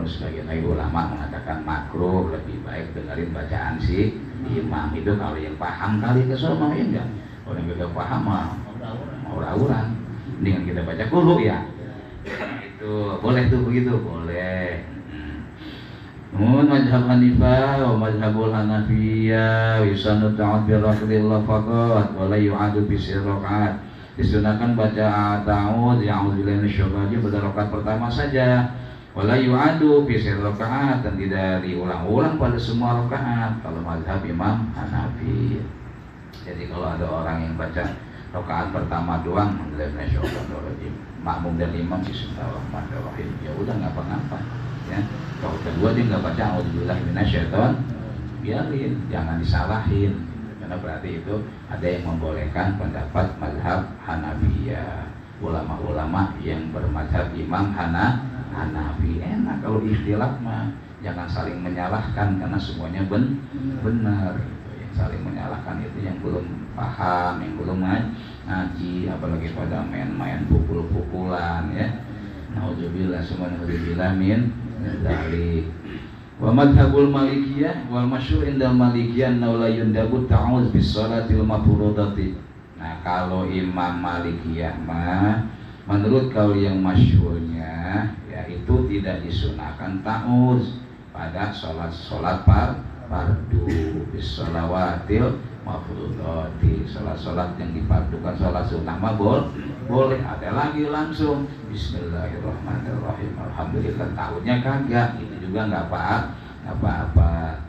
walaupun sebagian lagi ulama mengatakan makruh, lebih baik dengerin bacaan si imam. Itu kalau yang paham kali kesel mah ya enggak. Kalau yang tidak paham mah aura-auran. Dengan kita baca dulu ya. Itu boleh tuh begitu, boleh. Mazhab Hanifah wa mazhabul Hanafiyah yusanu ta'ad bi raqdillah faqat wa la yu'adu bi sirqat. Disunahkan baca ta'awudz ya'udzubillahi minasyaitonir rajim pada rakaat pertama saja. Wala yu'adu bi rakaat, dan tidak diulang-ulang pada semua rakaat kalau mazhab Imam Hanafi. Jadi kalau ada orang yang baca rakaat pertama doang makmum dan imam bismillahirrahmanirrahim, ya udah nggak apa-apa ya. Kalau kedua dia nggak baca a'udzubillahi minasyaitonir, biarin, jangan disalahin, karena berarti itu ada yang membolehkan pendapat mazhab Hanafiyah, ulama-ulama yang bermazhab Imam Hanafi. Enak kalau ikhtilaf mah, jangan saling menyalahkan karena semuanya benar. Yang saling menyalahkan itu yang belum paham, yang belum ngaji, apalagi pada main-main pukul-pukulan ya. Nauzubillah min dzalik. Wa madhabul malikiyah wal masyhur indal malikiyah annahu la yundabu ta'awudz bis shalatil mafruḍati. Nah, kalau Imam Malikiyah mah menurut kaul yang masyhurnya yaitu tidak disunahkan ta'awudz pada salat fardu bis shalawatil mafruḍati. Salat yang difardukan, salat sunnah mah boleh. Ada lagi langsung bismillahirrahmanirrahim alhamdulillah, tahunnya kagak, itu juga nggak apa-apa.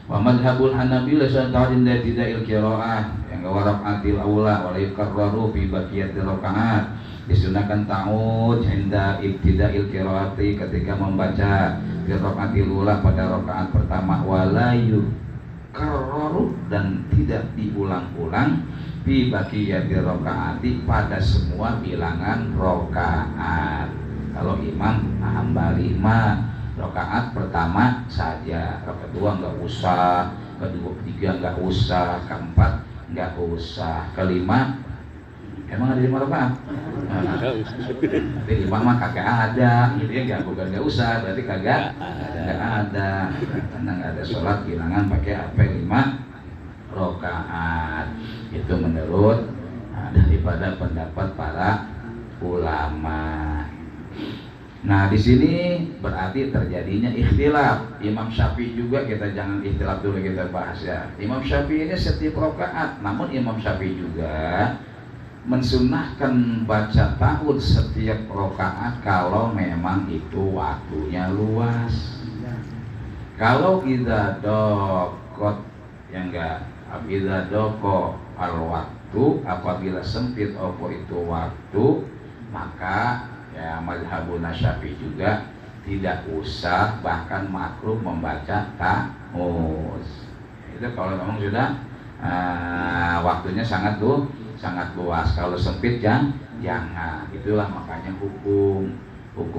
Wa madhabul Hanabilah ta'awudz inda ibtida'il qiraah yang waraqatil aula wa la yukarraru fi baqiyatir rakaat. Disunahkan ta'awudz inda ibtida'il qiraati, ketika membaca qiraatil ula pada rakaat pertama, wa la yukarraru, dan tidak diulang-ulang fi baqiyatir rakaati, pada semua bilangan rakaat. Kalau Imam Hambali mah rakaat pertama saja, rakaat kedua nggak usah, kedua ketiga nggak usah, keempat nggak usah, kelima emang ada 5 rakaat. Tapi 5 mah kagak ada, gitu ya, bukan nggak usah, berarti kagak ada, karena nggak ada sholat bilangan pakai apa 5 rakaat. Itu menurut daripada pendapat para ulama. Nah, di sini berarti terjadinya ikhtilaf. Imam Syafi'i juga, kita jangan ikhtilaf dulu, kita bahas ya. Imam Syafi'i ini setiap rakaat, namun Imam Syafi'i juga mensunahkan baca ta'awudz setiap rakaat kalau memang itu waktunya luas. Kalau kita dokot yang enggak, apabila doko al waktu, apabila sempit opo itu waktu, maka ya mazhabun Syafi'i juga tidak usah, bahkan makruh membaca ta'awudz. Itu kalau memang sudah waktunya sangat luas. Kalau sempit jangan. Itulah makanya hukum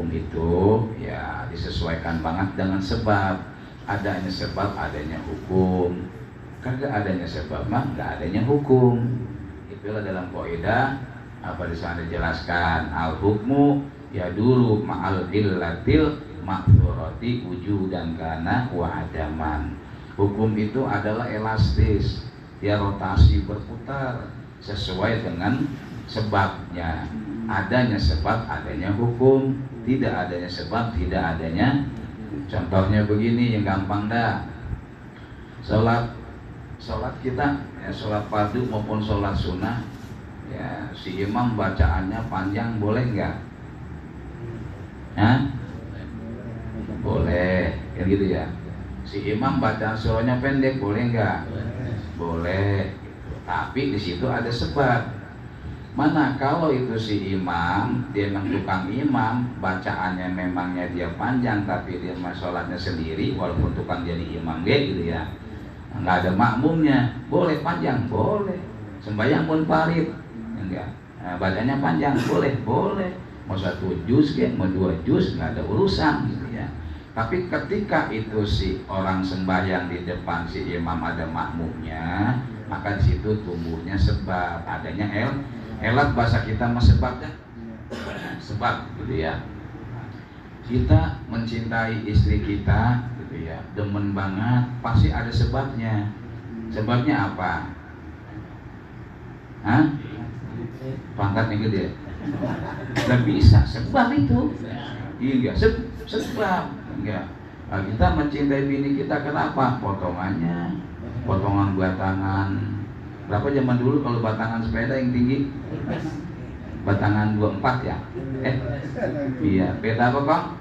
itu ya disesuaikan banget dengan sebab. Adanya sebab adanya hukum, kagak adanya sebab mah nggak adanya hukum. Itulah dalam kaidah apa di sana dijelaskan, al hukmu ya dulu ma'al illatil ma'dzurati wujudan kana wa adaman. Hukum itu adalah elastis, dia rotasi berputar sesuai dengan sebabnya. Adanya sebab adanya hukum, tidak adanya sebab tidak adanya. Contohnya begini yang gampang dah. Sholat kita ya, sholat fardu maupun sholat sunnah ya, si imam bacaannya panjang boleh nggak? Boleh, ya gitu ya. Si imam bacaan surahnya pendek boleh nggak? Boleh. Tapi di situ ada sebab. Mana kalau itu si imam, dia memang tukang imam, bacaannya memangnya dia panjang, tapi dia sholatnya sendiri, walaupun tukang jadi imam gitu ya, nggak ada makmumnya, boleh panjang, boleh. Sembahyang pun parit, enggak, bacanya panjang, boleh. Mau 1 juz, mau 2 juz, nggak ada urusan gitu ya. Tapi ketika itu si orang sembahyang di depan si imam ada makmumnya, maka di situ tumbuhnya sebab, adanya elat bahasa kita mah sebab dah. Sebab gitu ya. Kita mencintai istri kita gitu ya, demen banget, pasti ada sebabnya. Sebabnya apa? Hah? Pangkatnya gede. Gak bisa, sebab itu. Iya, sebab. Enggak. Nah, kita mencintai bini kita kenapa? Potongannya, potongan batangan. Berapa zaman dulu kalau batangan sepeda yang tinggi? Batangan 24 ya? Iya, beda apa Bang?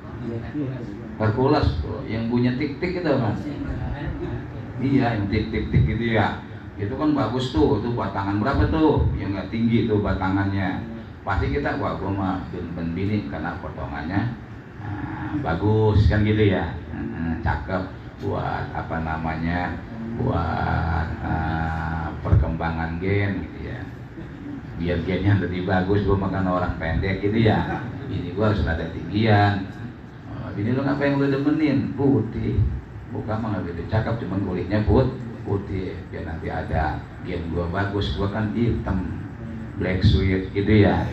Hercules tuh, yang punya tik-tik itu kan? Iya, yang tik-tik-tik gitu ya. Itu kan bagus tuh, itu batangan berapa tuh? Yang nggak tinggi tuh batangannya. Pasti kita, wah gua mah ben bini karena potongannya bagus kan gitu ya. Cakep buat apa namanya? Buat perkembangan gen gitu ya. Biar gennya lebih bagus, gua makan orang pendek gitu ya. Ini gua harus ada tinggian. Bini lu ngapain lu demenin? Putih. Bukan mah nggak beda cakep, cuman kulitnya putih. Biar nanti ada gen gua bagus, gua kan hitam, black sweet gitu ya.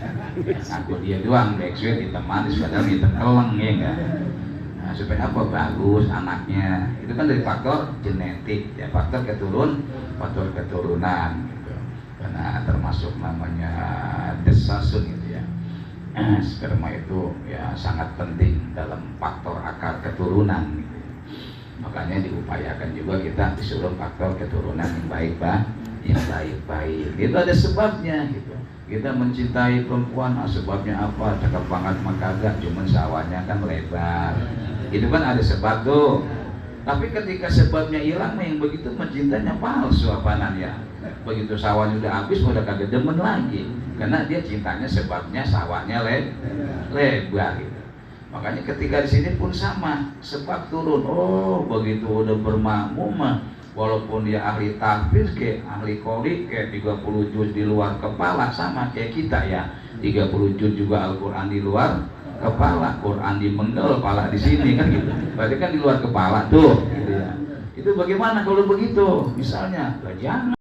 Aku dia doang black sweet hitam manis, padahal hitam keleng ya enggak. Nah, supaya apa? Bagus anaknya. Itu kan dari faktor genetik ya, faktor keturunan gitu. Karena termasuk namanya desasun gitu ya. Sperma itu ya sangat penting dalam faktor akar keturunan gitu. Makanya diupayakan juga kita disuruh faktor keturunan yang baik-baik. Itu ada sebabnya gitu. Kita mencintai perempuan, sebabnya apa? Cakep banget mah kagak, cuman sawahnya kan lebar. Itu kan ada sebab tuh. Tapi ketika sebabnya hilang, yang begitu mencintanya palsu apaanan ya. Begitu sawahnya udah habis, udah kagak demen lagi. Karena dia cintanya sebabnya sawahnya lebar gitu. Makanya ketika di sini pun sama, sebab turun. Oh, begitu udah bermakmum mah, walaupun dia ahli tahfiz kayak ahli qori kayak 30 juz di luar kepala sama kayak kita ya. 30 juz juga Al-Qur'an di luar kepala, Quran di mendel, kepala di sini kan gitu. Berarti kan di luar kepala tuh gitu ya. Itu bagaimana kalau begitu? Misalnya, jangan